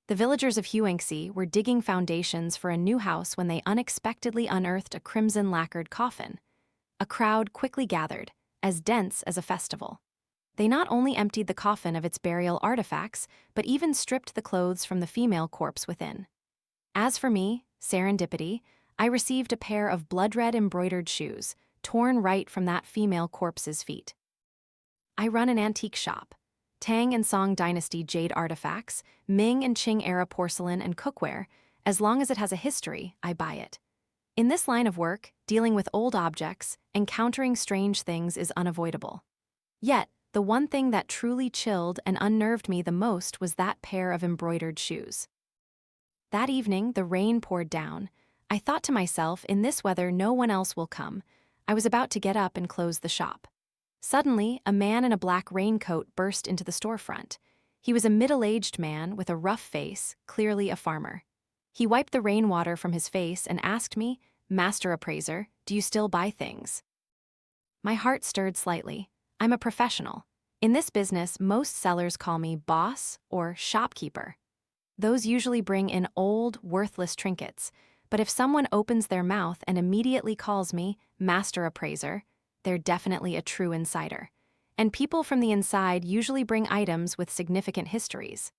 The villagers of Huangxi were digging foundations for a new house when they unexpectedly unearthed a crimson lacquered coffin. A crowd quickly gathered, as dense as a festival. They not only emptied the coffin of its burial artifacts, but even stripped the clothes from the female corpse within. As for me, serendipity, I received a pair of blood-red embroidered shoes, torn right from that female corpse's feet. I run an antique shop. Tang and Song Dynasty jade artifacts, Ming and Qing era porcelain and cookware. As long as it has a history, I buy it. In this line of work, dealing with old objects, encountering strange things is unavoidable. Yet, the one thing that truly chilled and unnerved me the most was that pair of embroidered shoes. That evening, the rain poured down. I thought to myself, in this weather no one else will come. I was about to get up and close the shop. Suddenly, a man in a black raincoat burst into the storefront. He was a middle-aged man with a rough face, clearly a farmer. He wiped the rainwater from his face and asked me, "Master appraiser, do you still buy things?" My heart stirred slightly. I'm a professional. In this business, most sellers call me boss or shopkeeper. Those usually bring in old, worthless trinkets, but if someone opens their mouth and immediately calls me master appraiser, they're definitely a true insider. And people from the inside usually bring items with significant histories.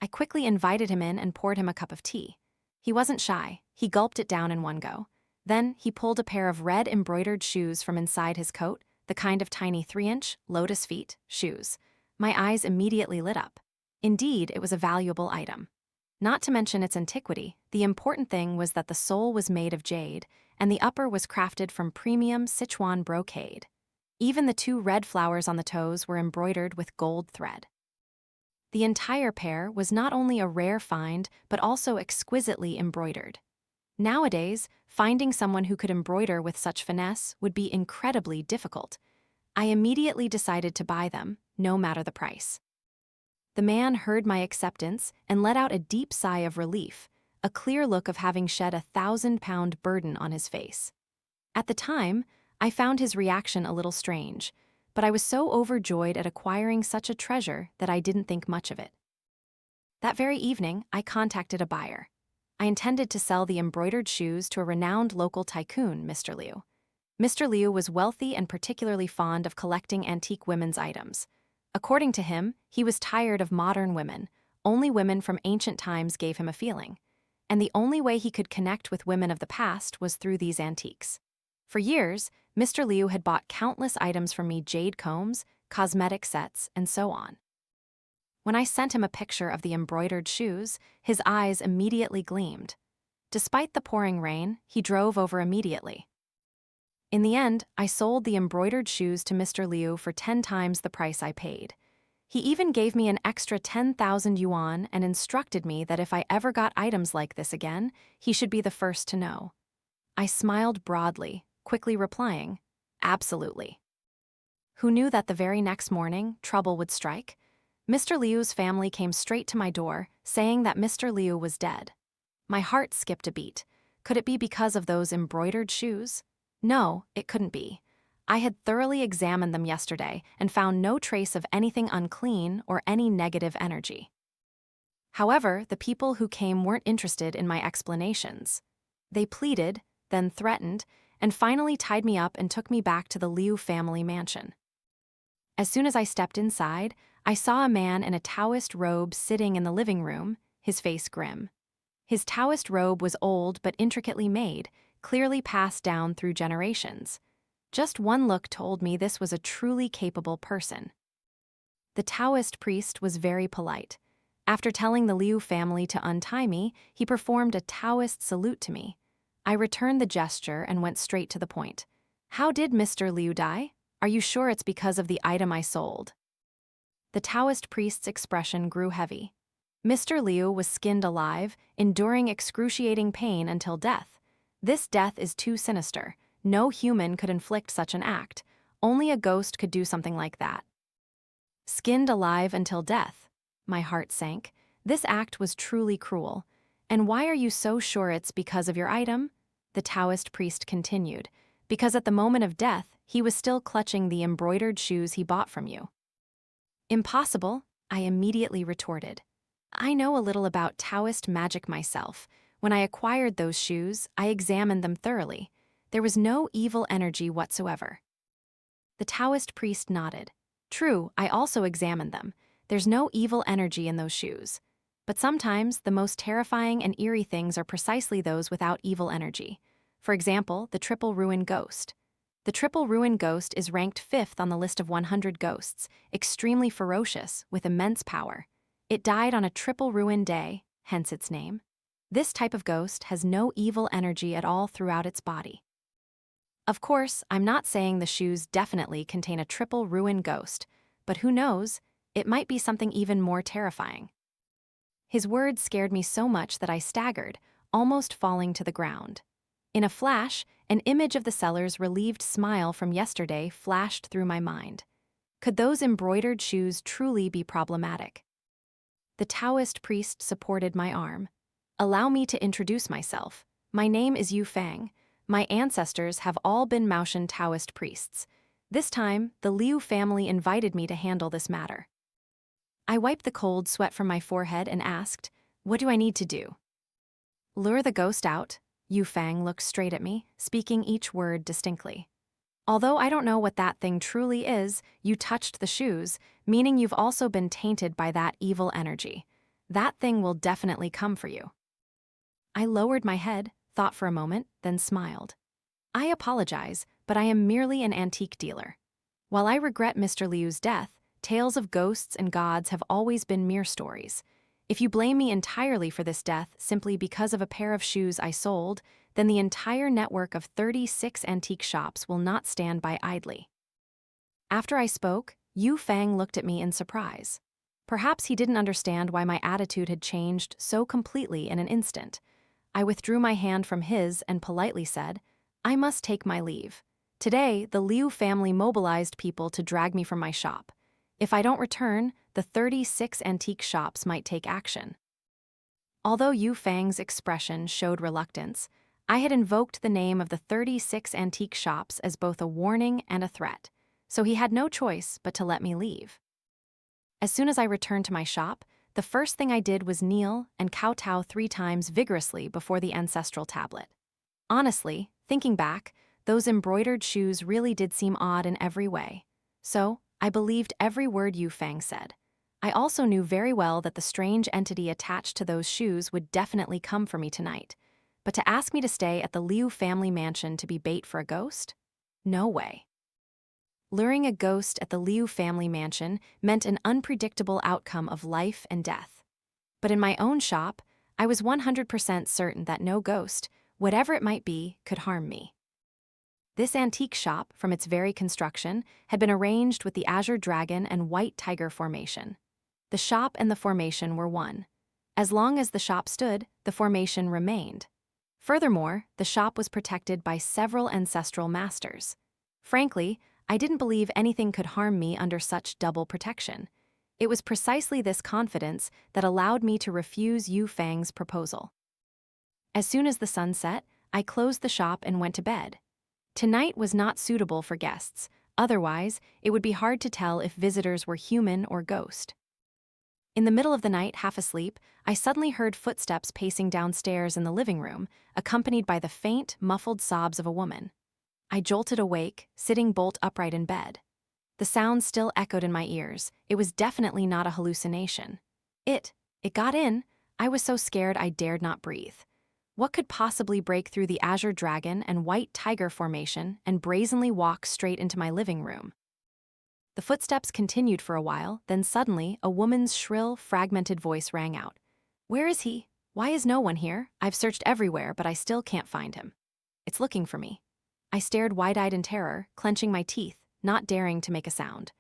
I quickly invited him in and poured him a cup of tea. He wasn't shy. He gulped it down in one go. Then he pulled a pair of red embroidered shoes from inside his coat, the kind of tiny 3-inch, lotus feet shoes. My eyes immediately lit up. Indeed, it was a valuable item. Not to mention its antiquity, the important thing was that the sole was made of jade, and the upper was crafted from premium Sichuan brocade. Even the 2 red flowers on the toes were embroidered with gold thread. The entire pair was not only a rare find, but also exquisitely embroidered. Nowadays, finding someone who could embroider with such finesse would be incredibly difficult. I immediately decided to buy them, no matter the price. The man heard my acceptance and let out a deep sigh of relief, a clear look of having shed a 1,000-pound burden on his face. At the time, I found his reaction a little strange, but I was so overjoyed at acquiring such a treasure that I didn't think much of it. That very evening, I contacted a buyer. I intended to sell the embroidered shoes to a renowned local tycoon, Mr. Liu. Mr. Liu was wealthy and particularly fond of collecting antique women's items. According to him, he was tired of modern women. Only women from ancient times gave him a feeling. And the only way he could connect with women of the past was through these antiques. For years, Mr. Liu had bought countless items from me: jade combs, cosmetic sets, and so on. When I sent him a picture of the embroidered shoes, his eyes immediately gleamed. Despite the pouring rain, he drove over immediately. In the end, I sold the embroidered shoes to Mr. Liu for 10 times the price I paid. He even gave me an extra 10,000 yuan and instructed me that if I ever got items like this again, he should be the first to know. I smiled broadly, quickly replying, "Absolutely." Who knew that the very next morning, trouble would strike? Mr. Liu's family came straight to my door, saying that Mr. Liu was dead. My heart skipped a beat. Could it be because of those embroidered shoes? No, it couldn't be. I had thoroughly examined them yesterday and found no trace of anything unclean or any negative energy. However, the people who came weren't interested in my explanations. They pleaded, then threatened, and finally tied me up and took me back to the Liu family mansion. As soon as I stepped inside, I saw a man in a Taoist robe sitting in the living room, his face grim. His Taoist robe was old but intricately made, clearly passed down through generations. Just one look told me this was a truly capable person. The Taoist priest was very polite. After telling the Liu family to untie me, he performed a Taoist salute to me. I returned the gesture and went straight to the point. "How did Mr. Liu die? Are you sure it's because of the item I sold?" The Taoist priest's expression grew heavy. Mr. Liu was skinned alive, enduring excruciating pain until death. This death is too sinister. No human could inflict such an act. Only a ghost could do something like that. Skinned alive until death. My heart sank. This act was truly cruel. "And why are you so sure it's because of your item?" The Taoist priest continued. "Because at the moment of death, he was still clutching the embroidered shoes he bought from you." "Impossible," I immediately retorted. I know a little about Taoist magic myself. When I acquired those shoes, I examined them thoroughly. There was no evil energy whatsoever. The Taoist priest nodded. True, I also examined them. There's no evil energy in those shoes. But sometimes, the most terrifying and eerie things are precisely those without evil energy. For example, the Triple Ruin Ghost. The Triple Ruin Ghost is ranked 5th on the list of 100 ghosts, extremely ferocious, with immense power. It died on a triple ruin day, hence its name. This type of ghost has no evil energy at all throughout its body. Of course, I'm not saying the shoes definitely contain a triple ruin ghost, but who knows, it might be something even more terrifying. His words scared me so much that I staggered, almost falling to the ground. In a flash, an image of the seller's relieved smile from yesterday flashed through my mind. Could those embroidered shoes truly be problematic? The Taoist priest supported my arm. Allow me to introduce myself. My name is Yu Fang. My ancestors have all been Maoshan Taoist priests. This time, the Liu family invited me to handle this matter. I wiped the cold sweat from my forehead and asked, "What do I need to do?" "Lure the ghost out." Yu Fang looked straight at me, speaking each word distinctly. "Although I don't know what that thing truly is, you touched the shoes, meaning you've also been tainted by that evil energy. That thing will definitely come for you." I lowered my head, thought for a moment, then smiled. "I apologize, but I am merely an antique dealer. While I regret Mr. Liu's death, tales of ghosts and gods have always been mere stories. If you blame me entirely for this death simply because of a pair of shoes I sold, then the entire network of 36 antique shops will not stand by idly." After I spoke, Yu Fang looked at me in surprise. Perhaps he didn't understand why my attitude had changed so completely in an instant. I withdrew my hand from his and politely said, "I must take my leave. Today, the Liu family mobilized people to drag me from my shop. If I don't return, the 36 antique shops might take action." Although Yu Fang's expression showed reluctance, I had invoked the name of the 36 antique shops as both a warning and a threat, so he had no choice but to let me leave. As soon as I returned to my shop, the first thing I did was kneel and kowtow 3 times vigorously before the ancestral tablet. Honestly, thinking back, those embroidered shoes really did seem odd in every way. So, I believed every word Yu Fang said. I also knew very well that the strange entity attached to those shoes would definitely come for me tonight. But to ask me to stay at the Liu family mansion to be bait for a ghost? No way. Luring a ghost at the Liu family mansion meant an unpredictable outcome of life and death. But in my own shop, I was 100% certain that no ghost, whatever it might be, could harm me. This antique shop, from its very construction, had been arranged with the Azure Dragon and White Tiger formation. The shop and the formation were one. As long as the shop stood, the formation remained. Furthermore, the shop was protected by several ancestral masters. Frankly, I didn't believe anything could harm me under such double protection. It was precisely this confidence that allowed me to refuse Yu Fang's proposal. As soon as the sun set, I closed the shop and went to bed. Tonight was not suitable for guests, otherwise, it would be hard to tell if visitors were human or ghost. In the middle of the night, half asleep, I suddenly heard footsteps pacing downstairs in the living room, accompanied by the faint, muffled sobs of a woman. I jolted awake, sitting bolt upright in bed. The sound still echoed in my ears. It was definitely not a hallucination. It got in. I was so scared I dared not breathe. What could possibly break through the Azure Dragon and White Tiger formation and brazenly walk straight into my living room? The footsteps continued for a while, then suddenly a woman's shrill, fragmented voice rang out. "Where is he? Why is no one here? I've searched everywhere, but I still can't find him. It's looking for me." I stared wide-eyed in terror, clenching my teeth, not daring to make a sound.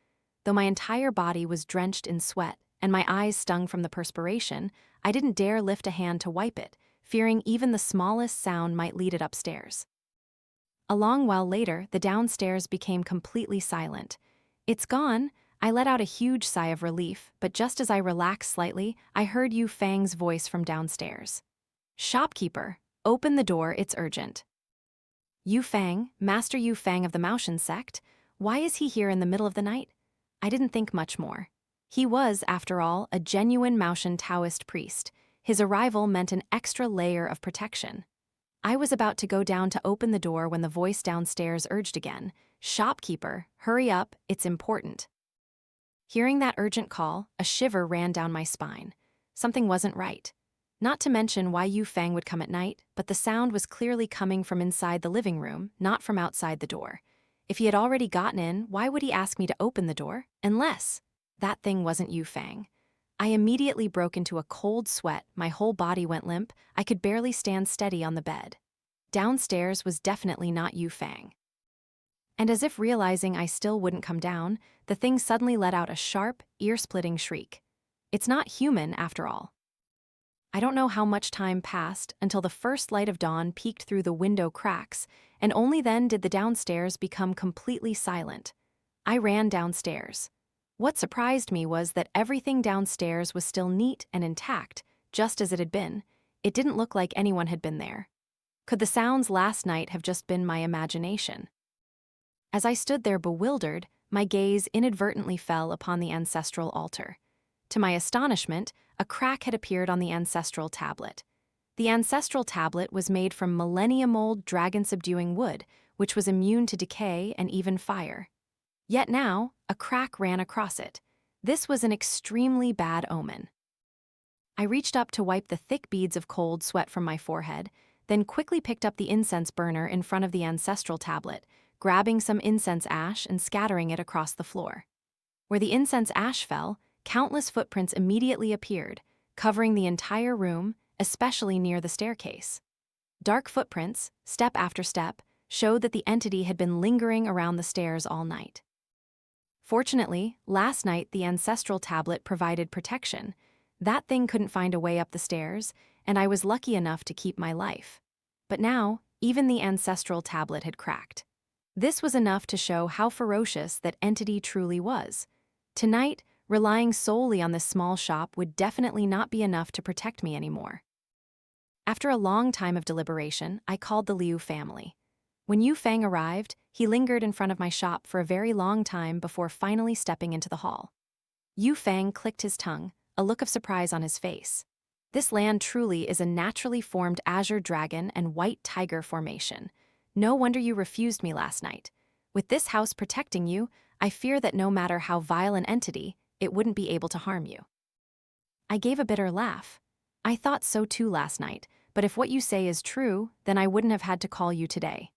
Though my entire body was drenched in sweat and my eyes stung from the perspiration, I didn't dare lift a hand to wipe it, fearing even the smallest sound might lead it upstairs. A long while later, the downstairs became completely silent. "It's gone." I let out a huge sigh of relief, but just as I relaxed slightly, I heard Yu Fang's voice from downstairs. "Shopkeeper, open the door, it's urgent." Yu Fang, Master Yu Fang of the Maoshan sect? Why is he here in the middle of the night? I didn't think much more. He was, after all, a genuine Maoshan Taoist priest. His arrival meant an extra layer of protection. I was about to go down to open the door when the voice downstairs urged again, "Shopkeeper, hurry up, it's important." Hearing that urgent call, a shiver ran down my spine. Something wasn't right. Not to mention why Yu Fang would come at night, but the sound was clearly coming from inside the living room, not from outside the door. If he had already gotten in, why would he ask me to open the door? Unless that thing wasn't Yu Fang. I immediately broke into a cold sweat, my whole body went limp, I could barely stand steady on the bed. Downstairs was definitely not Yu Fang. And as if realizing I still wouldn't come down, the thing suddenly let out a sharp, ear-splitting shriek. It's not human, after all. I don't know how much time passed until the first light of dawn peeked through the window cracks, and only then did the downstairs become completely silent. I ran downstairs. What surprised me was that everything downstairs was still neat and intact, just as it had been. It didn't look like anyone had been there. Could the sounds last night have just been my imagination? As I stood there bewildered, my gaze inadvertently fell upon the ancestral altar. To my astonishment, a crack had appeared on the ancestral tablet. The ancestral tablet was made from millennium-old dragon-subduing wood, which was immune to decay and even fire. Yet now, a crack ran across it. This was an extremely bad omen. I reached up to wipe the thick beads of cold sweat from my forehead, then quickly picked up the incense burner in front of the ancestral tablet, grabbing some incense ash and scattering it across the floor. Where the incense ash fell, countless footprints immediately appeared, covering the entire room, especially near the staircase. Dark footprints, step after step, showed that the entity had been lingering around the stairs all night. Fortunately, last night the ancestral tablet provided protection. That thing couldn't find a way up the stairs, and I was lucky enough to keep my life. But now, even the ancestral tablet had cracked. This was enough to show how ferocious that entity truly was. Tonight, relying solely on this small shop would definitely not be enough to protect me anymore. After a long time of deliberation, I called the Liu family. When Yu Fang arrived, he lingered in front of my shop for a very long time before finally stepping into the hall. Yu Fang clicked his tongue, a look of surprise on his face. This land truly is a naturally formed azure dragon and white tiger formation. No wonder you refused me last night. With this house protecting you, I fear that no matter how vile an entity, it wouldn't be able to harm you. I gave a bitter laugh. I thought so too last night, but if what you say is true, then I wouldn't have had to call you today.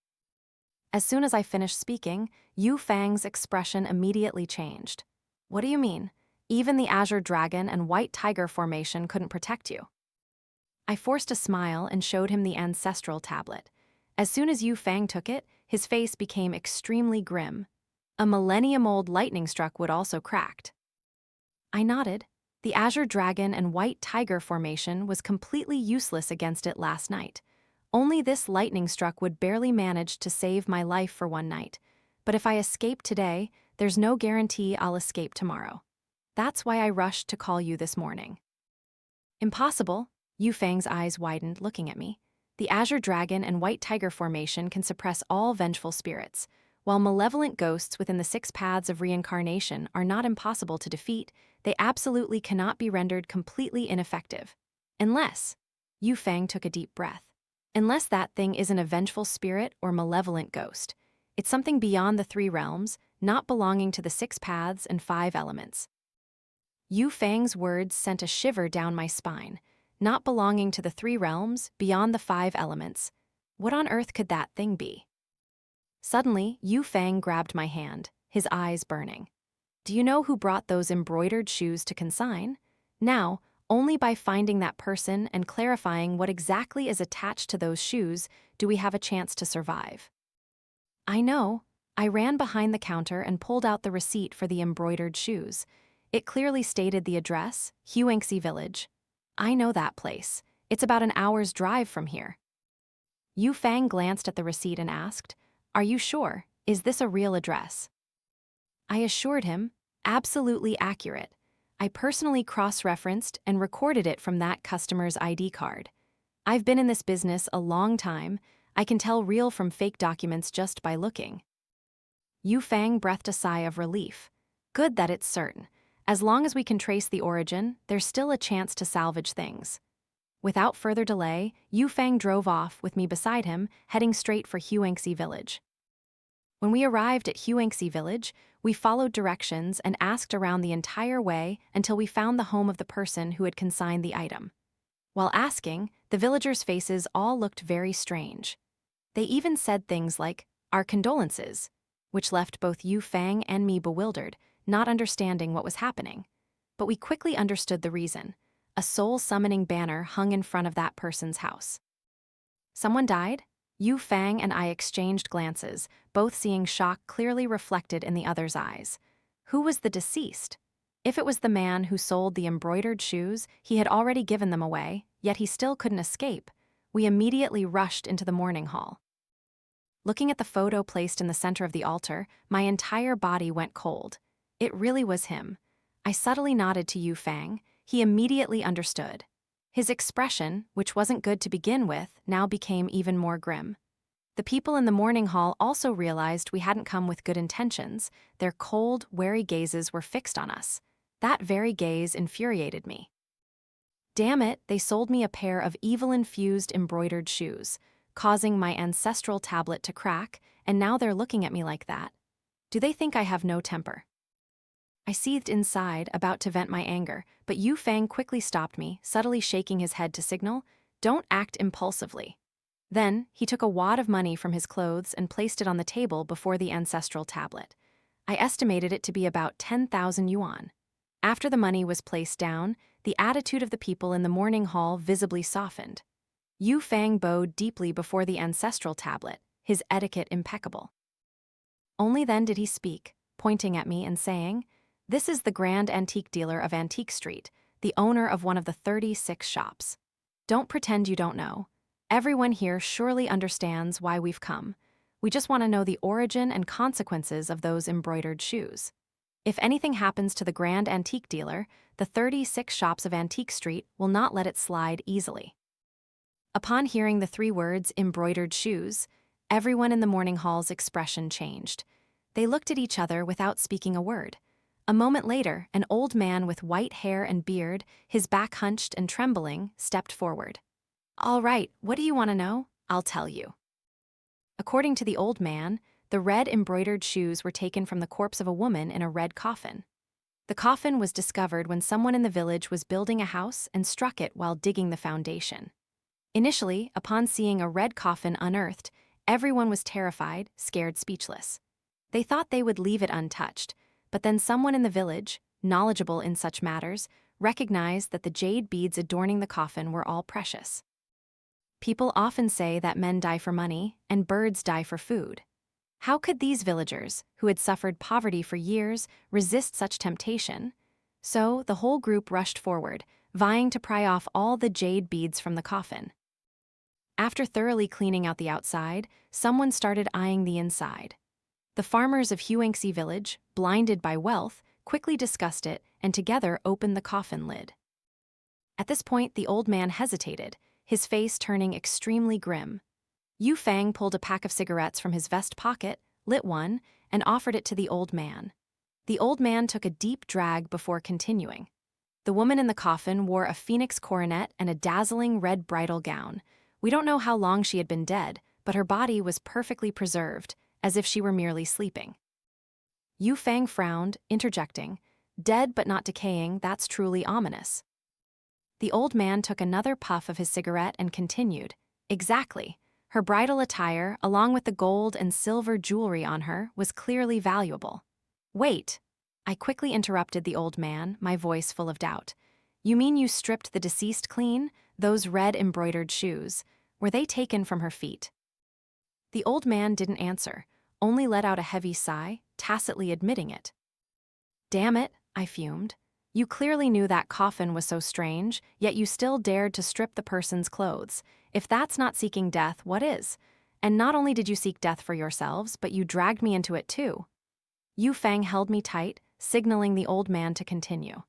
As soon as I finished speaking, Yu Fang's expression immediately changed. What do you mean? Even the azure dragon and white tiger formation couldn't protect you? I forced a smile and showed him the ancestral tablet. As soon as Yu Fang took it, his face became extremely grim. A millennium-old lightning struck wood also cracked. I nodded. The azure dragon and white tiger formation was completely useless against it last night. Only this lightning struck would barely manage to save my life for one night. But if I escape today, there's no guarantee I'll escape tomorrow. That's why I rushed to call you this morning. Impossible. Yu Fang's eyes widened, looking at me. The azure dragon and white tiger formation can suppress all vengeful spirits. While malevolent ghosts within the 6 paths of reincarnation are not impossible to defeat, they absolutely cannot be rendered completely ineffective. Unless, Yu Fang took a deep breath. Unless that thing isn't a vengeful spirit or malevolent ghost. It's something beyond the 3 realms, not belonging to the 6 paths and 5 elements. Yu Fang's words sent a shiver down my spine. Not belonging to the 3 realms, beyond the 5 elements. What on earth could that thing be? Suddenly, Yu Fang grabbed my hand, his eyes burning. Do you know who brought those embroidered shoes to consign? Now, only by finding that person and clarifying what exactly is attached to those shoes do we have a chance to survive. I know. I ran behind the counter and pulled out the receipt for the embroidered shoes. It clearly stated the address, Huangxi Village. I know that place. It's about an hour's drive from here. Yu Fang glanced at the receipt and asked, "Are you sure? Is this a real address?" I assured him, absolutely accurate. I personally cross-referenced and recorded it from that customer's ID card. I've been in this business a long time. I can tell real from fake documents just by looking. Yu Fang breathed a sigh of relief. Good that it's certain. As long as we can trace the origin, there's still a chance to salvage things. Without further delay, Yu Fang drove off with me beside him, heading straight for Huangxi village. When we arrived at Huangxi village, we followed directions and asked around the entire way until we found the home of the person who had consigned the item. While asking, the villagers' faces all looked very strange. They even said things like, "Our condolences," which left both Yu Fang and me bewildered, not understanding what was happening. But we quickly understood the reason. A soul-summoning banner hung in front of that person's house. Someone died? Yu Fang and I exchanged glances, both seeing shock clearly reflected in the other's eyes. Who was the deceased? If it was the man who sold the embroidered shoes, he had already given them away, yet he still couldn't escape. We immediately rushed into the mourning hall. Looking at the photo placed in the center of the altar, my entire body went cold. It really was him. I subtly nodded to Yu Fang. He immediately understood. His expression, which wasn't good to begin with, now became even more grim. The people in the mourning hall also realized we hadn't come with good intentions. Their cold, wary gazes were fixed on us. That very gaze infuriated me. Damn it, they sold me a pair of evil-infused embroidered shoes, causing my ancestral tablet to crack, and now they're looking at me like that. Do they think I have no temper? I seethed inside, about to vent my anger, but Yu Fang quickly stopped me, subtly shaking his head to signal, "Don't act impulsively." Then, he took a wad of money from his clothes and placed it on the table before the ancestral tablet. I estimated it to be about 10,000 yuan. After the money was placed down, the attitude of the people in the mourning hall visibly softened. Yu Fang bowed deeply before the ancestral tablet, his etiquette impeccable. Only then did he speak, pointing at me and saying, "This is the grand antique dealer of Antique Street, the owner of one of the 36 shops. Don't pretend you don't know. Everyone here surely understands why we've come. We just want to know the origin and consequences of those embroidered shoes. If anything happens to the grand antique dealer, the 36 shops of Antique Street will not let it slide easily." Upon hearing the 3 words, embroidered shoes, everyone in the mourning hall's expression changed. They looked at each other without speaking a word. A moment later, an old man with white hair and beard, his back hunched and trembling, stepped forward. "All right, what do you want to know? I'll tell you." According to the old man, the red embroidered shoes were taken from the corpse of a woman in a red coffin. The coffin was discovered when someone in the village was building a house and struck it while digging the foundation. Initially, upon seeing a red coffin unearthed, everyone was terrified, scared speechless. They thought they would leave it untouched, but then someone in the village, knowledgeable in such matters, recognized that the jade beads adorning the coffin were all precious. People often say that men die for money and birds die for food. How could these villagers, who had suffered poverty for years, resist such temptation? So the whole group rushed forward, vying to pry off all the jade beads from the coffin. After thoroughly cleaning out the outside, someone started eyeing the inside. The farmers of Huangxi village, blinded by wealth, quickly discussed it and together opened the coffin lid. At this point, the old man hesitated, his face turning extremely grim. Yu Fang pulled a pack of cigarettes from his vest pocket, lit one, and offered it to the old man. The old man took a deep drag before continuing. The woman in the coffin wore a phoenix coronet and a dazzling red bridal gown. We don't know how long she had been dead, but her body was perfectly preserved, as if she were merely sleeping. Yu Fang frowned, interjecting, "Dead but not decaying, that's truly ominous." The old man took another puff of his cigarette and continued, "Exactly. Her bridal attire, along with the gold and silver jewelry on her, was clearly valuable." "Wait," I quickly interrupted the old man, my voice full of doubt. "You mean you stripped the deceased clean? Those red embroidered shoes, were they taken from her feet?" The old man didn't answer, only let out a heavy sigh, tacitly admitting it. "Damn it," I fumed. "You clearly knew that coffin was so strange, yet you still dared to strip the person's clothes. If that's not seeking death, what is? And not only did you seek death for yourselves, but you dragged me into it too." Yu Fang held me tight, signaling the old man to continue.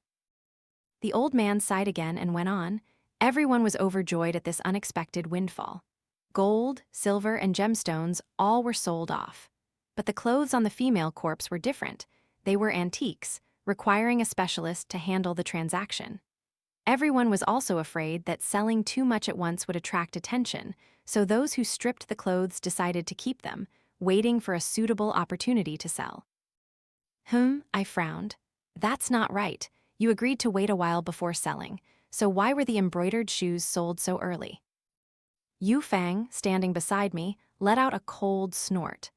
The old man sighed again and went on. Everyone was overjoyed at this unexpected windfall. Gold, silver, and gemstones all were sold off. But the clothes on the female corpse were different. They were antiques, requiring a specialist to handle the transaction. Everyone was also afraid that selling too much at once would attract attention, so those who stripped the clothes decided to keep them, waiting for a suitable opportunity to sell. I frowned. That's not right. You agreed to wait a while before selling, so why were the embroidered shoes sold so early? Yu Fang, standing beside me, let out a cold snort.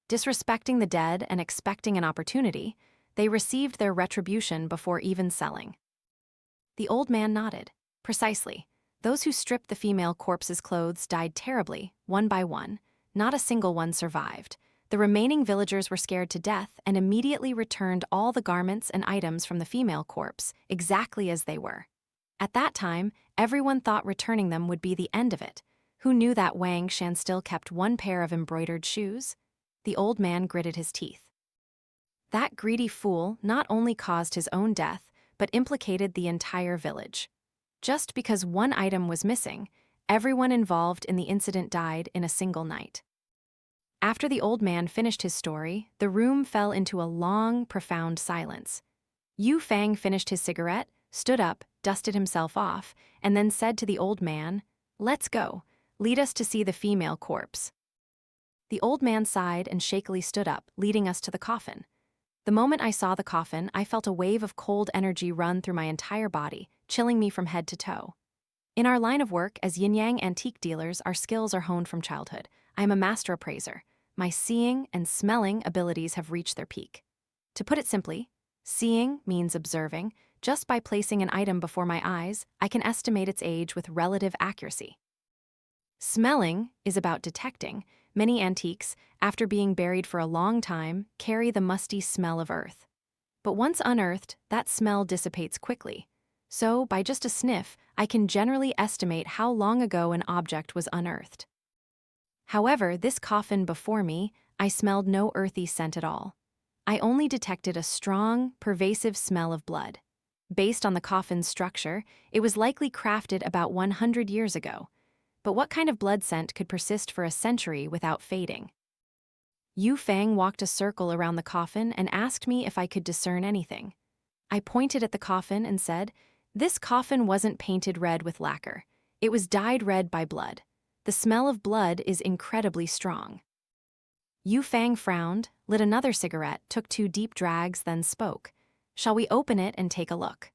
Disrespecting the dead and expecting an opportunity, they received their retribution before even selling. The old man nodded. Precisely. Those who stripped the female corpse's clothes died terribly, one by one. Not a single one survived. The remaining villagers were scared to death and immediately returned all the garments and items from the female corpse, exactly as they were. At that time, everyone thought returning them would be the end of it. Who knew that Wang Shan still kept one pair of embroidered shoes? The old man gritted his teeth. That greedy fool not only caused his own death, but implicated the entire village. Just because one item was missing, everyone involved in the incident died in a single night. After the old man finished his story, the room fell into a long, profound silence. Yu Fang finished his cigarette, stood up, dusted himself off, and then said to the old man, "Let's go. Lead us to see the female corpse." The old man sighed and shakily stood up, leading us to the coffin. The moment I saw the coffin, I felt a wave of cold energy run through my entire body, chilling me from head to toe. In our line of work as yin-yang antique dealers, our skills are honed from childhood. I am a master appraiser. My seeing and smelling abilities have reached their peak. To put it simply, seeing means observing. Just by placing an item before my eyes, I can estimate its age with relative accuracy. Smelling is about detecting. Many antiques, after being buried for a long time, carry the musty smell of earth. But once unearthed, that smell dissipates quickly. So, by just a sniff, I can generally estimate how long ago an object was unearthed. However, this coffin before me, I smelled no earthy scent at all. I only detected a strong, pervasive smell of blood. Based on the coffin's structure, it was likely crafted about 100 years ago. But what kind of blood scent could persist for a century without fading? Yu Fang walked a circle around the coffin and asked me if I could discern anything. I pointed at the coffin and said, "This coffin wasn't painted red with lacquer. It was dyed red by blood. The smell of blood is incredibly strong." Yu Fang frowned, lit another cigarette, took 2 deep drags, then spoke. "Shall we open it and take a look?"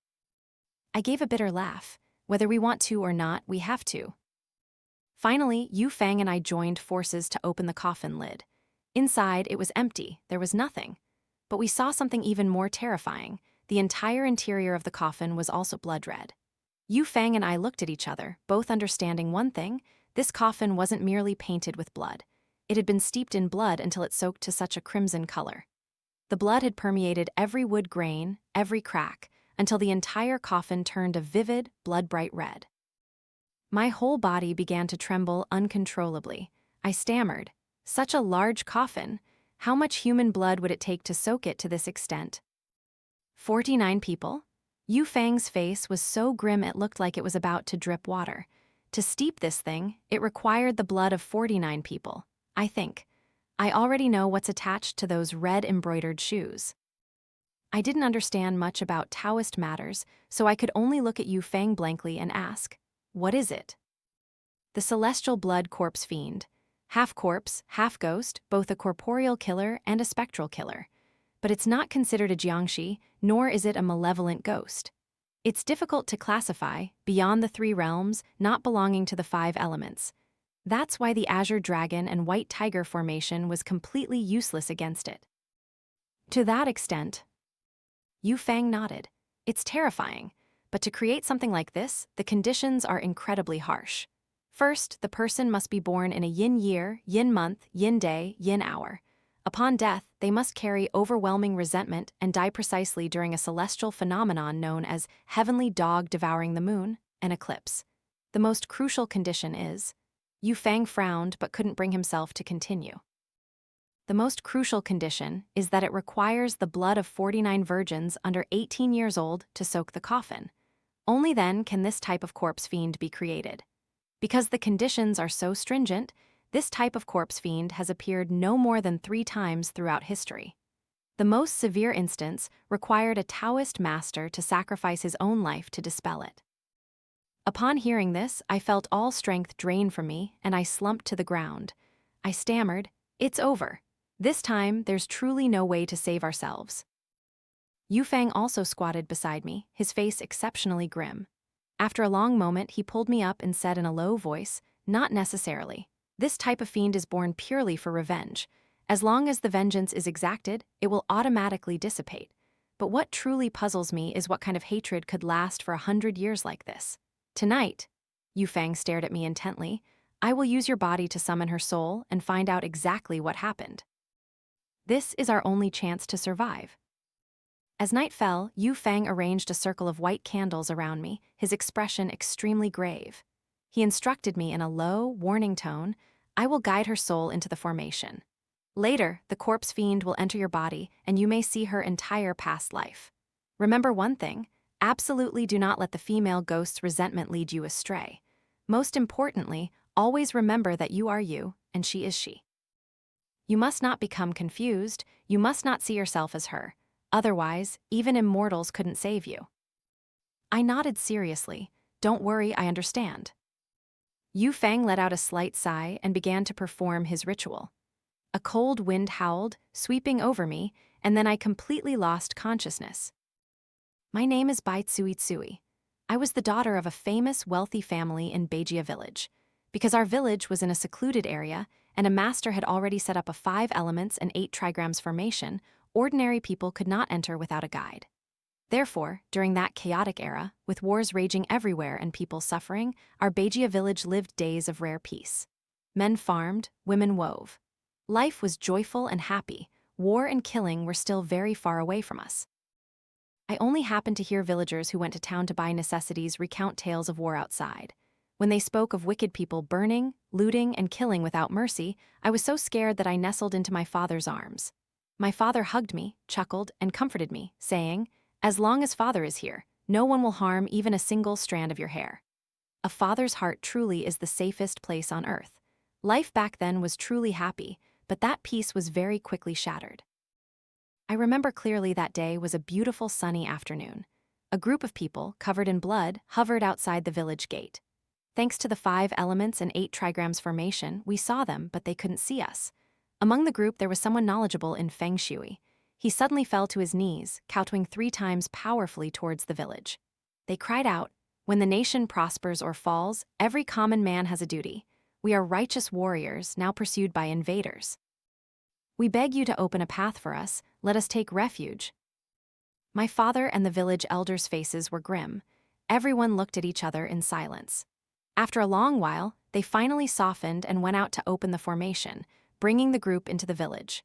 I gave a bitter laugh. Whether we want to or not, we have to. Finally, Yu Fang and I joined forces to open the coffin lid. Inside, it was empty, there was nothing. But we saw something even more terrifying. The entire interior of the coffin was also blood red. Yu Fang and I looked at each other, both understanding one thing: this coffin wasn't merely painted with blood. It had been steeped in blood until it soaked to such a crimson color. The blood had permeated every wood grain, every crack, until the entire coffin turned a vivid, blood-bright red. My whole body began to tremble uncontrollably. I stammered, "Such a large coffin. How much human blood would it take to soak it to this extent?" 49 people? Yu Fang's face was so grim it looked like it was about to drip water. To steep this thing, it required the blood of 49 people, I think. I already know what's attached to those red embroidered shoes. I didn't understand much about Taoist matters, so I could only look at Yu Fang blankly and ask, "What is it?" "The Celestial Blood Corpse Fiend. Half corpse, half ghost, both a corporeal killer and a spectral killer. But it's not considered a jiangshi, nor is it a malevolent ghost. It's difficult to classify, beyond the 3 realms, not belonging to the 5 elements. That's why the Azure Dragon and White Tiger formation was completely useless against it." To that extent, Yu Fang nodded. "It's terrifying. But to create something like this, the conditions are incredibly harsh. First, the person must be born in a yin year, yin month, yin day, yin hour. Upon death, they must carry overwhelming resentment and die precisely during a celestial phenomenon known as heavenly dog devouring the moon, an eclipse. The most crucial condition is..." Yu Fang frowned but couldn't bring himself to continue. "The most crucial condition is that it requires the blood of 49 virgins under 18 years old to soak the coffin. Only then can this type of corpse fiend be created. Because the conditions are so stringent, this type of corpse fiend has appeared no more than 3 times throughout history. The most severe instance required a Taoist master to sacrifice his own life to dispel it. Upon hearing this, I felt all strength drain from me and I slumped to the ground. I stammered, "It's over. This time, there's truly no way to save ourselves." Yufeng also squatted beside me, his face exceptionally grim. After a long moment, he pulled me up and said in a low voice, "Not necessarily. This type of fiend is born purely for revenge. As long as the vengeance is exacted, it will automatically dissipate. But what truly puzzles me is what kind of hatred could last for 100 years like this. Tonight," Yufeng stared at me intently, "I will use your body to summon her soul and find out exactly what happened. This is our only chance to survive." As night fell, Yufeng arranged a circle of white candles around me, his expression extremely grave. He instructed me in a low, warning tone, "I will guide her soul into the formation. Later, the corpse fiend will enter your body and you may see her entire past life. Remember one thing, absolutely do not let the female ghost's resentment lead you astray. Most importantly, always remember that you are you and she is she. You must not become confused, you must not see yourself as her. Otherwise, even immortals couldn't save you." I nodded seriously. "Don't worry, I understand." Yufeng let out a slight sigh and began to perform his ritual. A cold wind howled, sweeping over me, and then I completely lost consciousness. My name is Bai Tsui Tsui. I was the daughter of a famous, wealthy family in Beijia village. Because our village was in a secluded area, and a master had already set up a 5 elements and 8 trigrams formation, ordinary people could not enter without a guide. Therefore, during that chaotic era, with wars raging everywhere and people suffering, our Beijia village lived days of rare peace. Men farmed, women wove. Life was joyful and happy. War and killing were still very far away from us. I only happened to hear villagers who went to town to buy necessities recount tales of war outside. When they spoke of wicked people burning, looting, and killing without mercy, I was so scared that I nestled into my father's arms. My father hugged me, chuckled, and comforted me, saying, "As long as father is here, no one will harm even a single strand of your hair." A father's heart truly is the safest place on earth. Life back then was truly happy, but that peace was very quickly shattered. I remember clearly that day was a beautiful sunny afternoon. A group of people, covered in blood, hovered outside the village gate. Thanks to the 5 elements and 8 trigrams formation, we saw them, but they couldn't see us. Among the group, there was someone knowledgeable in feng shui. He suddenly fell to his knees, kowtowing 3 times powerfully towards the village. They cried out, "When the nation prospers or falls, every common man has a duty. We are righteous warriors, now pursued by invaders. We beg you to open a path for us, let us take refuge." My father and the village elders' faces were grim. Everyone looked at each other in silence. After a long while, they finally softened and went out to open the formation, bringing the group into the village.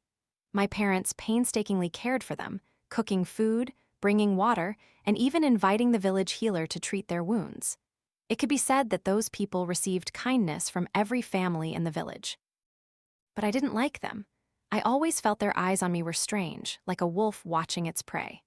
My parents painstakingly cared for them, cooking food, bringing water, and even inviting the village healer to treat their wounds. It could be said that those people received kindness from every family in the village. But I didn't like them. I always felt their eyes on me were strange, like a wolf watching its prey.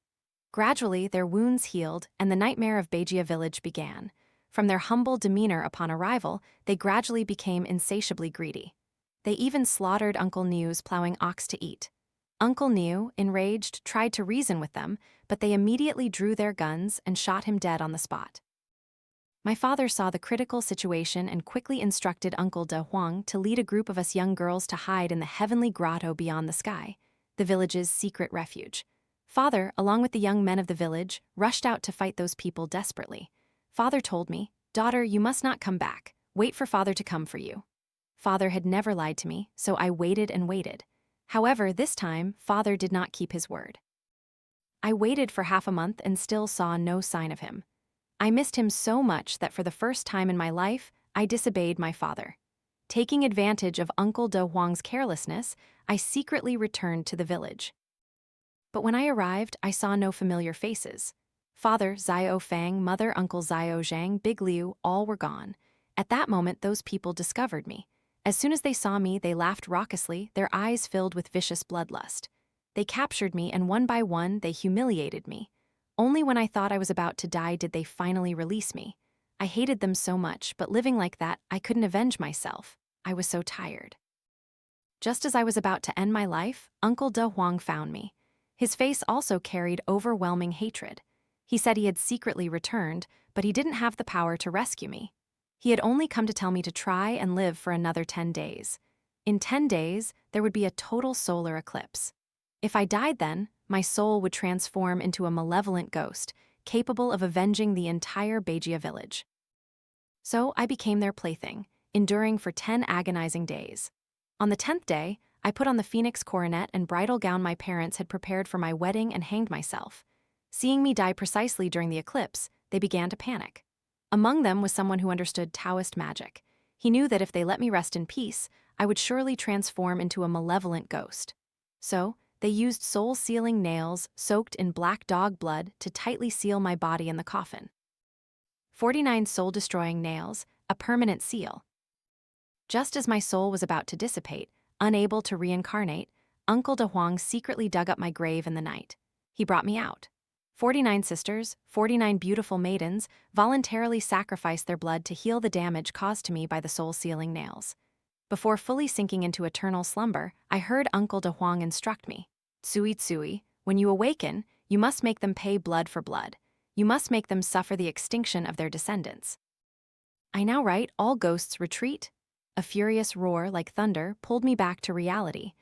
Gradually, their wounds healed, and the nightmare of Beijia village began. From their humble demeanor upon arrival, they gradually became insatiably greedy. They even slaughtered Uncle Niu's plowing ox to eat. Uncle Niu, enraged, tried to reason with them, but they immediately drew their guns and shot him dead on the spot. My father saw the critical situation and quickly instructed Uncle De Huang to lead a group of us young girls to hide in the heavenly grotto beyond the sky, the village's secret refuge. Father, along with the young men of the village, rushed out to fight those people desperately. Father told me, "Daughter, you must not come back. Wait for father to come for you." Father had never lied to me, so I waited and waited. However, this time, father did not keep his word. I waited for half a month and still saw no sign of him. I missed him so much that for the first time in my life, I disobeyed my father. Taking advantage of Uncle De Huang's carelessness, I secretly returned to the village. But when I arrived, I saw no familiar faces. Father, Zio Fang, mother, Uncle Zio Zhang, Big Liu, all were gone. At that moment, those people discovered me. As soon as they saw me, they laughed raucously, their eyes filled with vicious bloodlust. They captured me, and one by one, they humiliated me. Only when I thought I was about to die did they finally release me. I hated them so much, but living like that, I couldn't avenge myself. I was so tired. Just as I was about to end my life, Uncle De Huang found me. His face also carried overwhelming hatred. He said he had secretly returned, but he didn't have the power to rescue me. He had only come to tell me to try and live for another 10 days. In 10 days, there would be a total solar eclipse. If I died then, my soul would transform into a malevolent ghost, capable of avenging the entire Beigia village. So I became their plaything, enduring for 10 agonizing days. On the 10th day, I put on the phoenix coronet and bridal gown my parents had prepared for my wedding and hanged myself. Seeing me die precisely during the eclipse, they began to panic. Among them was someone who understood Taoist magic. He knew that if they let me rest in peace, I would surely transform into a malevolent ghost. So, they used soul-sealing nails soaked in black dog blood to tightly seal my body in the coffin. 49 soul-destroying nails, a permanent seal. Just as my soul was about to dissipate, unable to reincarnate, Uncle De Huang secretly dug up my grave in the night. He brought me out. 49 sisters, 49 beautiful maidens, voluntarily sacrificed their blood to heal the damage caused to me by the soul-sealing nails. Before fully sinking into eternal slumber, I heard Uncle De Huang instruct me. Tsui Tsui, when you awaken, you must make them pay blood for blood. You must make them suffer the extinction of their descendants. I now write, all ghosts retreat. A furious roar like thunder pulled me back to reality.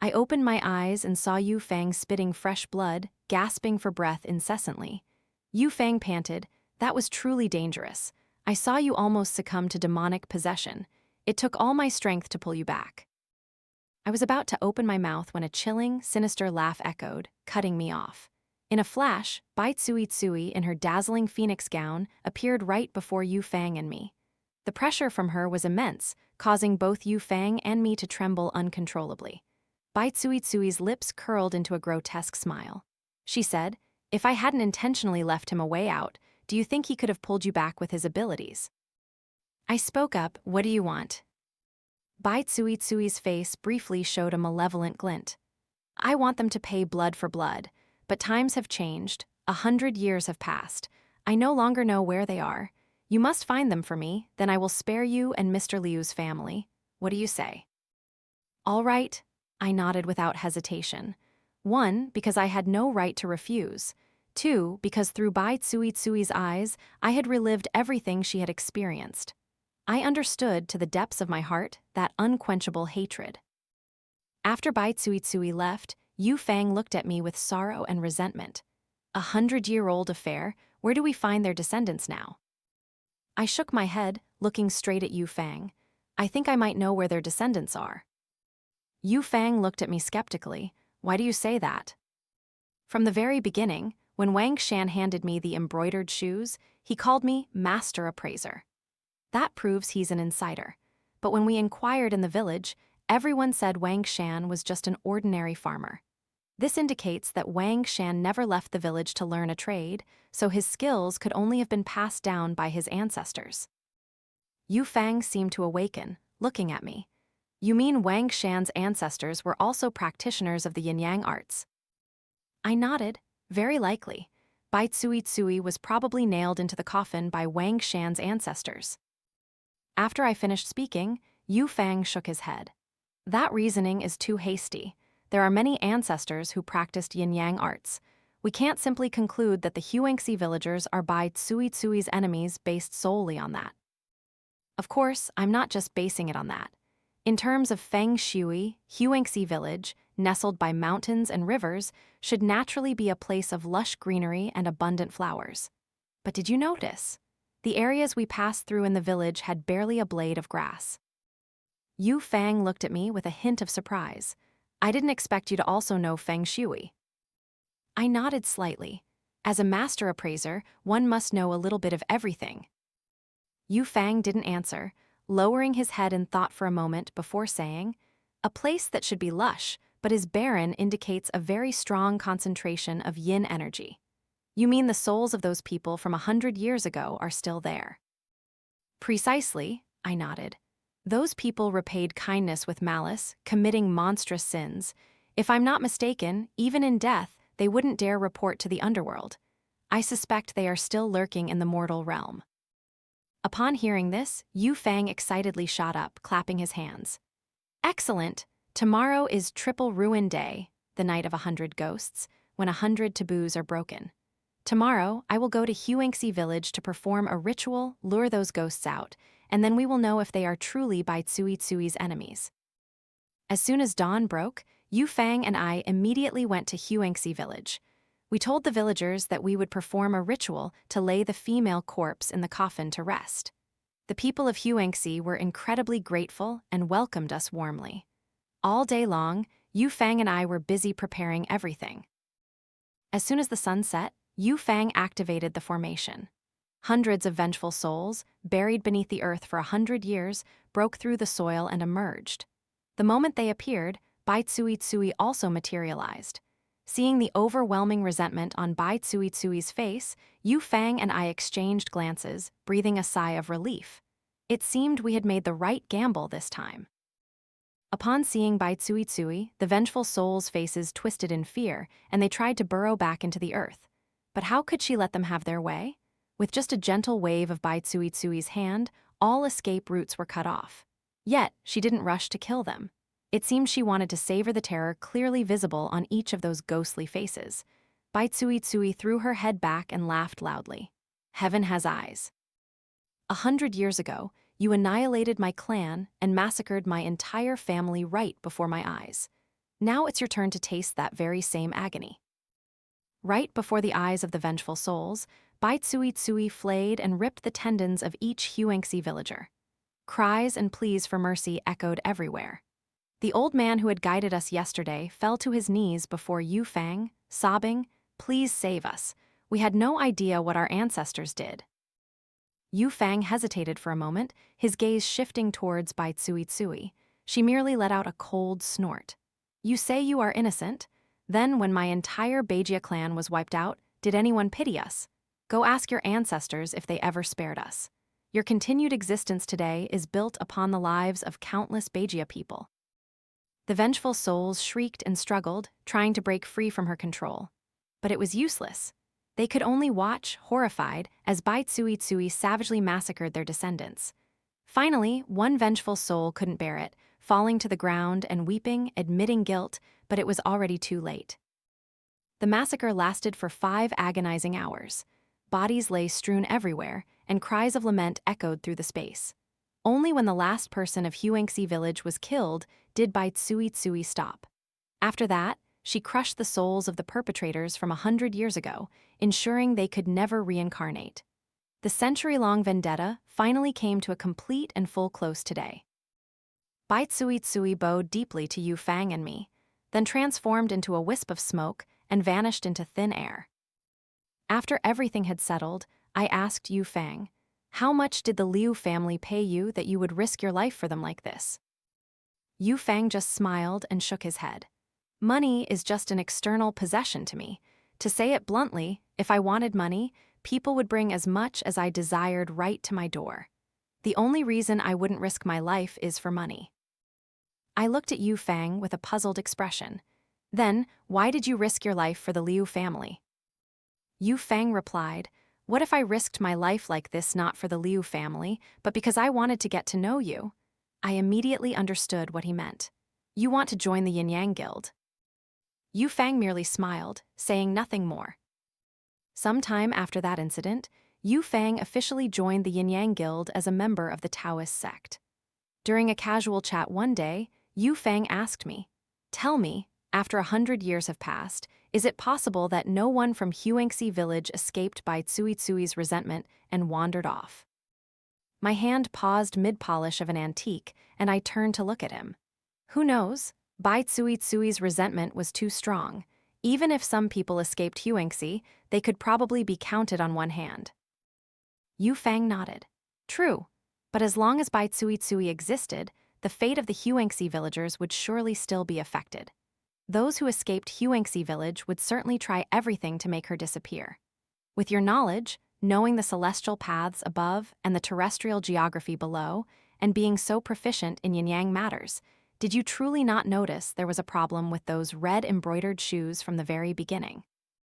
I opened my eyes and saw Yu Fang spitting fresh blood, gasping for breath incessantly. Yu Fang panted, "That was truly dangerous. I saw you almost succumb to demonic possession. It took all my strength to pull you back." I was about to open my mouth when a chilling, sinister laugh echoed, cutting me off. In a flash, Bai Tsui Tsui in her dazzling phoenix gown appeared right before Yu Fang and me. The pressure from her was immense, causing both Yu Fang and me to tremble uncontrollably. Bai Tsui Tsui's lips curled into a grotesque smile. She said, "If I hadn't intentionally left him a way out, do you think he could have pulled you back with his abilities?" I spoke up, "What do you want?" Bai Tsui Tsui's face briefly showed a malevolent glint. "I want them to pay blood for blood, but times have changed, 100 years have passed. I no longer know where they are. You must find them for me, then I will spare you and Mr. Liu's family. What do you say?" "All right," I nodded without hesitation. 1, because I had no right to refuse. 2, because through Bai Tsui Tsui's eyes, I had relived everything she had experienced. I understood to the depths of my heart that unquenchable hatred. After Bai Tsui Tsui left, Yu Fang looked at me with sorrow and resentment. 100-year-old affair, where do we find their descendants now? I shook my head, looking straight at Yu Fang. "I think I might know where their descendants are." Yu Fang looked at me skeptically. "Why do you say that?" "From the very beginning, when Wang Shan handed me the embroidered shoes, he called me Master Appraiser. That proves he's an insider. But when we inquired in the village, everyone said Wang Shan was just an ordinary farmer. This indicates that Wang Shan never left the village to learn a trade, so his skills could only have been passed down by his ancestors." Yu Fang seemed to awaken, looking at me. "You mean Wang Shan's ancestors were also practitioners of the yin-yang arts?" I nodded. "Very likely. Bai Tsui Tsui was probably nailed into the coffin by Wang Shan's ancestors." After I finished speaking, Yu Fang shook his head. "That reasoning is too hasty. There are many ancestors who practiced yin-yang arts. We can't simply conclude that the Huangxi villagers are Bai Tsui Tsui's enemies based solely on that." Of course, I'm not just basing it on that. In terms of Feng Shui, Huangxi village, nestled by mountains and rivers, should naturally be a place of lush greenery and abundant flowers. But did you notice? The areas we passed through in the village had barely a blade of grass. Yu Fang looked at me with a hint of surprise. "I didn't expect you to also know Feng Shui." I nodded slightly. As a master appraiser, one must know a little bit of everything. Yu Fang didn't answer, lowering his head in thought for a moment before saying, "A place that should be lush, but is barren indicates a very strong concentration of yin energy. You mean the souls of those people from 100 years ago are still there?" "Precisely," I nodded. "Those people repaid kindness with malice, committing monstrous sins. If I'm not mistaken, even in death, they wouldn't dare report to the underworld. I suspect they are still lurking in the mortal realm." Upon hearing this, Yu Fang excitedly shot up, clapping his hands. "Excellent! Tomorrow is Triple Ruin Day, the night of 100 ghosts. when 100 taboos are broken. Tomorrow, I will go to Huangxi village to perform a ritual, lure those ghosts out, and then we will know if they are truly Bai Tsui Tsui's enemies. As soon as dawn broke, Yu Fang and I immediately went to Huangxi village. We told the villagers that we would perform a ritual to lay the female corpse in the coffin to rest. The people of Huangxi were incredibly grateful and welcomed us warmly. All day long, Yu Fang and I were busy preparing everything. As soon as the sun set, Yu Fang activated the formation. Hundreds of vengeful souls, buried beneath the earth for 100 years, broke through the soil and emerged. The moment they appeared, Bai Tsui Tsui also materialized. Seeing the overwhelming resentment on Bai Tsui Tsui's face, Yu Fang and I exchanged glances, breathing a sigh of relief. It seemed we had made the right gamble this time. Upon seeing Bai Tsui Tsui, the vengeful souls' faces twisted in fear, and they tried to burrow back into the earth. But how could she let them have their way? With just a gentle wave of Bai Tsui Tsui's hand, all escape routes were cut off. Yet, she didn't rush to kill them. It seemed she wanted to savor the terror clearly visible on each of those ghostly faces. Bai Tsui Tsui threw her head back and laughed loudly. Heaven has eyes. 100 years ago, you annihilated my clan and massacred my entire family right before my eyes. Now it's your turn to taste that very same agony. Right before the eyes of the vengeful souls, Bai Tsui Tsui flayed and ripped the tendons of each Huangxi villager. Cries and pleas for mercy echoed everywhere. The old man who had guided us yesterday fell to his knees before Yu Fang, sobbing, "Please save us. We had no idea what our ancestors did." Yu Fang hesitated for a moment, his gaze shifting towards Bai Tsui Tsui. She merely let out a cold snort. "You say you are innocent? Then, when my entire Beijia clan was wiped out, did anyone pity us? Go ask your ancestors if they ever spared us. Your continued existence today is built upon the lives of countless Beijia people." The vengeful souls shrieked and struggled, trying to break free from her control. But it was useless. They could only watch, horrified, as Bai Tsui Tsui savagely massacred their descendants. Finally, one vengeful soul couldn't bear it, falling to the ground and weeping, admitting guilt, but it was already too late. The massacre lasted for 5 agonizing hours. Bodies lay strewn everywhere, and cries of lament echoed through the space. Only when the last person of Huangxi village was killed did Bai Tsui Tsui stop. After that, she crushed the souls of the perpetrators from 100 years ago, ensuring they could never reincarnate. The century-long vendetta finally came to a complete and full close today. Bai Tsui Tsui bowed deeply to Yu Fang and me, then transformed into a wisp of smoke and vanished into thin air. After everything had settled, I asked Yu Fang, "How much did the Liu family pay you that you would risk your life for them like this?" Yu Fang just smiled and shook his head. "Money is just an external possession to me. To say it bluntly, if I wanted money, people would bring as much as I desired right to my door. The only reason I wouldn't risk my life is for money." I looked at Yu Fang with a puzzled expression. "Then, why did you risk your life for the Liu family?" Yu Fang replied, "What if I risked my life like this not for the Liu family, but because I wanted to get to know you?" I immediately understood what he meant. "You want to join the Yin Yang Guild?" Yu Fang merely smiled, saying nothing more. Sometime after that incident, Yu Fang officially joined the Yin Yang Guild as a member of the Taoist sect. During a casual chat one day, Yu Fang asked me, "Tell me, after 100 years have passed, is it possible that no one from Huangxi village escaped Bai Tsui Tsui's resentment and wandered off?" My hand paused mid-polish of an antique, and I turned to look at him. Who knows? Bai Tsui Tsui's resentment was too strong. Even if some people escaped Huangxi, they could probably be counted on one hand. Yu Fang nodded. True, but as long as Bai Tsui Tsui existed, the fate of the Huangxi villagers would surely still be affected. Those who escaped Huangxi village would certainly try everything to make her disappear. With your knowledge, knowing the celestial paths above and the terrestrial geography below, and being so proficient in yin-yang matters, did you truly not notice there was a problem with those red embroidered shoes from the very beginning?